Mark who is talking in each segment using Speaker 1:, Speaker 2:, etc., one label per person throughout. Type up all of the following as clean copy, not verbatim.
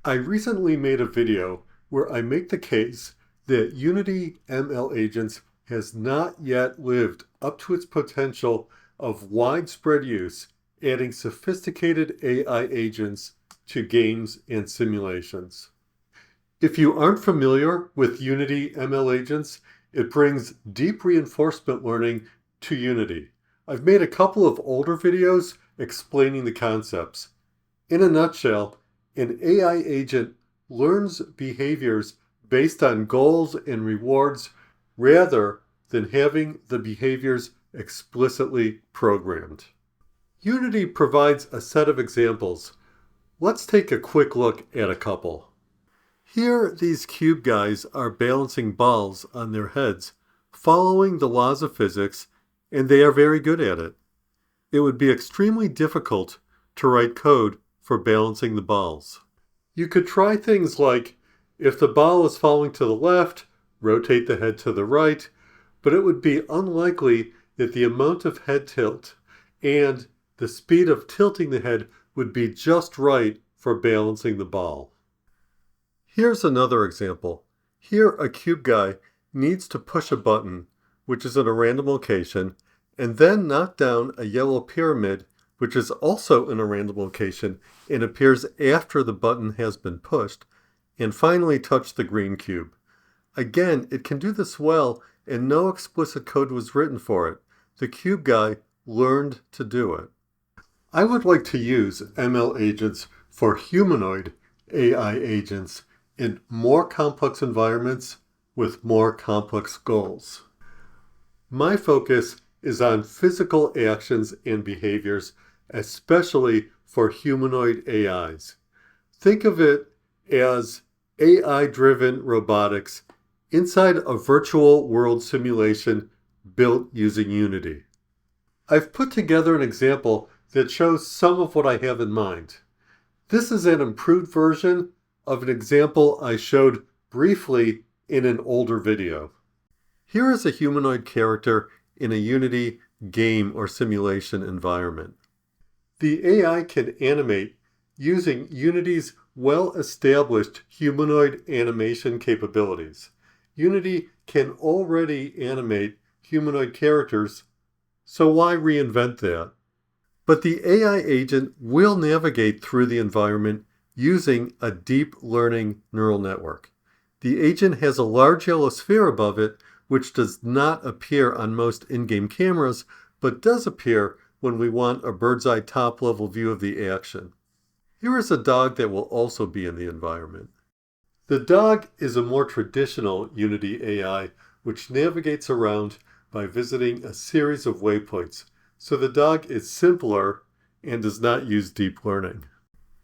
Speaker 1: I recently made a video where I make the case that Unity ML-Agents has not yet lived up to its potential of widespread use, adding sophisticated AI agents to games and simulations. If you aren't familiar with Unity ML-Agents, it brings deep reinforcement learning to Unity. I've made a couple of older videos explaining the concepts. In a nutshell, an AI agent learns behaviors based on goals and rewards rather than having the behaviors explicitly programmed. Unity provides a set of examples. Let's take a quick look at a couple. Here, these cube guys are balancing balls on their heads, following the laws of physics, and they are very good at it. It would be extremely difficult to write code for balancing the balls. You could try things like, if the ball is falling to the left, rotate the head to the right, but it would be unlikely that the amount of head tilt and the speed of tilting the head would be just right for balancing the ball. Here's another example. Here, a cube guy needs to push a button, which is in a random location, and then knock down a yellow pyramid, which is also in a random location and appears after the button has been pushed, and finally touch the green cube. Again, it can do this well, and no explicit code was written for it. The cube guy learned to do it. I would like to use ML agents for humanoid AI agents in more complex environments with more complex goals. My focus is on physical actions and behaviors, especially for humanoid AIs. Think of it as AI-driven robotics inside a virtual world simulation built using Unity. I've put together an example that shows some of what I have in mind. This is an improved version of an example I showed briefly in an older video. Here is a humanoid character in a Unity game or simulation environment. The AI can animate using Unity's well-established humanoid animation capabilities. Unity can already animate humanoid characters, so why reinvent that? But the AI agent will navigate through the environment using a deep learning neural network. The agent has a large yellow sphere above it, which does not appear on most in-game cameras, but does appear when we want a bird's-eye top-level view of the action. Here is a dog that will also be in the environment. The dog is a more traditional Unity AI, which navigates around by visiting a series of waypoints, so the dog is simpler and does not use deep learning.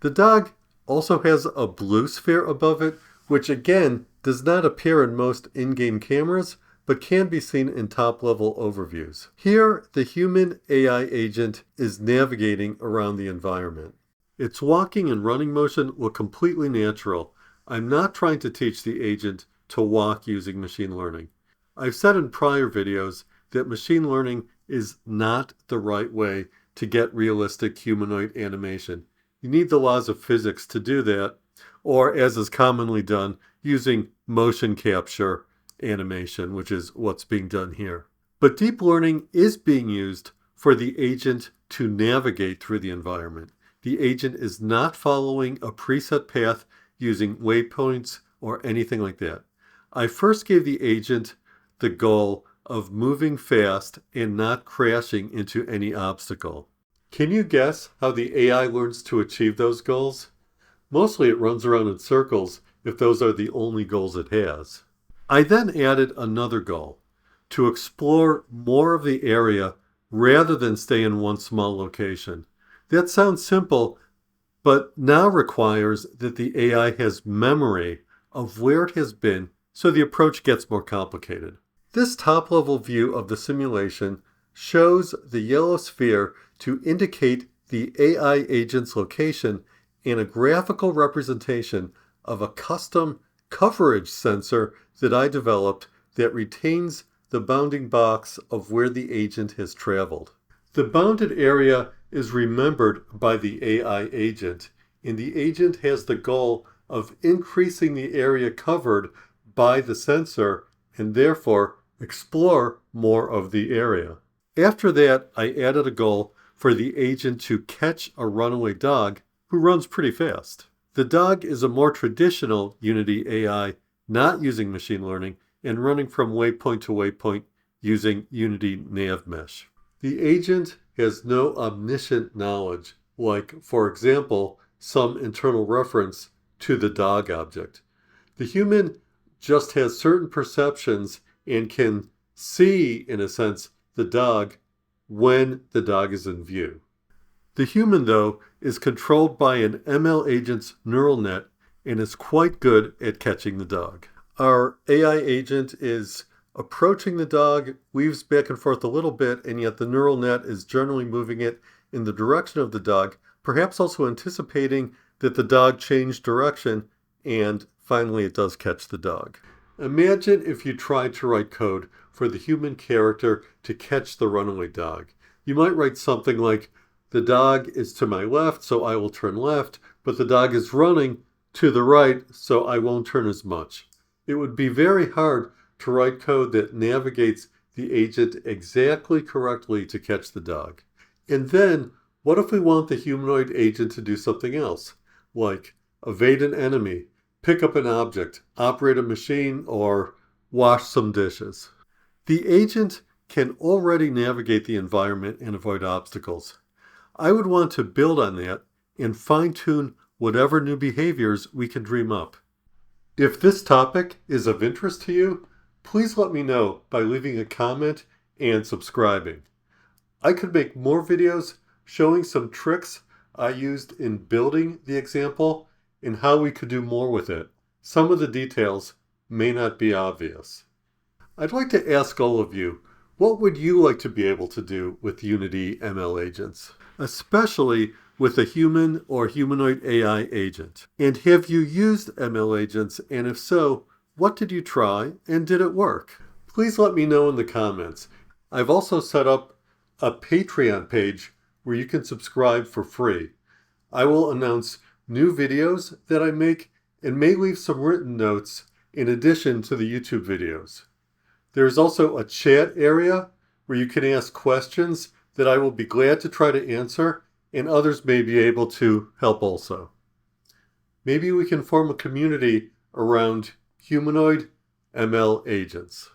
Speaker 1: The dog also has a blue sphere above it, which again does not appear in most in-game cameras, but can be seen in top-level overviews. Here, the human AI agent is navigating around the environment. Its walking and running motion look completely natural. I'm not trying to teach the agent to walk using machine learning. I've said in prior videos that machine learning is not the right way to get realistic humanoid animation. You need the laws of physics to do that, or as is commonly done, using motion capture animation, which is what's being done here. But deep learning is being used for the agent to navigate through the environment. The agent is not following a preset path using waypoints or anything like that. I first gave the agent the goal of moving fast and not crashing into any obstacle. Can you guess how the AI learns to achieve those goals? Mostly it runs around in circles if those are the only goals it has. I then added another goal, to explore more of the area rather than stay in one small location. That sounds simple, but now requires that the AI has memory of where it has been, so the approach gets more complicated. This top-level view of the simulation shows the yellow sphere to indicate the AI agent's location and a graphical representation of a custom coverage sensor that I developed that retains the bounding box of where the agent has traveled. The bounded area is remembered by the AI agent, and the agent has the goal of increasing the area covered by the sensor and therefore explore more of the area. After that, I added a goal for the agent to catch a runaway dog who runs pretty fast. The dog is a more traditional Unity AI, not using machine learning and running from waypoint to waypoint using Unity Nav Mesh. The agent has no omniscient knowledge, like, for example, some internal reference to the dog object. The human just has certain perceptions and can see, in a sense, the dog when the dog is in view. The human, though, is controlled by an ML agent's neural net and is quite good at catching the dog. Our AI agent is approaching the dog, weaves back and forth a little bit, and yet the neural net is generally moving it in the direction of the dog, perhaps also anticipating that the dog changed direction, and finally it does catch the dog. Imagine if you tried to write code for the human character to catch the runaway dog. You might write something like, the dog is to my left, so I will turn left, but the dog is running to the right, so I won't turn as much. It would be very hard to write code that navigates the agent exactly correctly to catch the dog. And then, what if we want the humanoid agent to do something else, like evade an enemy, pick up an object, operate a machine, or wash some dishes? The agent can already navigate the environment and avoid obstacles. I would want to build on that and fine-tune whatever new behaviors we can dream up. If this topic is of interest to you, please let me know by leaving a comment and subscribing. I could make more videos showing some tricks I used in building the example and how we could do more with it. Some of the details may not be obvious. I'd like to ask all of you, what would you like to be able to do with Unity ML agents, especially with a human or humanoid AI agent? And have you used ML agents, and if so, what did you try and did it work? Please let me know in the comments. I've also set up a Patreon page where you can subscribe for free. I will announce new videos that I make and may leave some written notes in addition to the YouTube videos. There is also a chat area where you can ask questions that I will be glad to try to answer, and others may be able to help also. Maybe we can form a community around humanoid ML agents.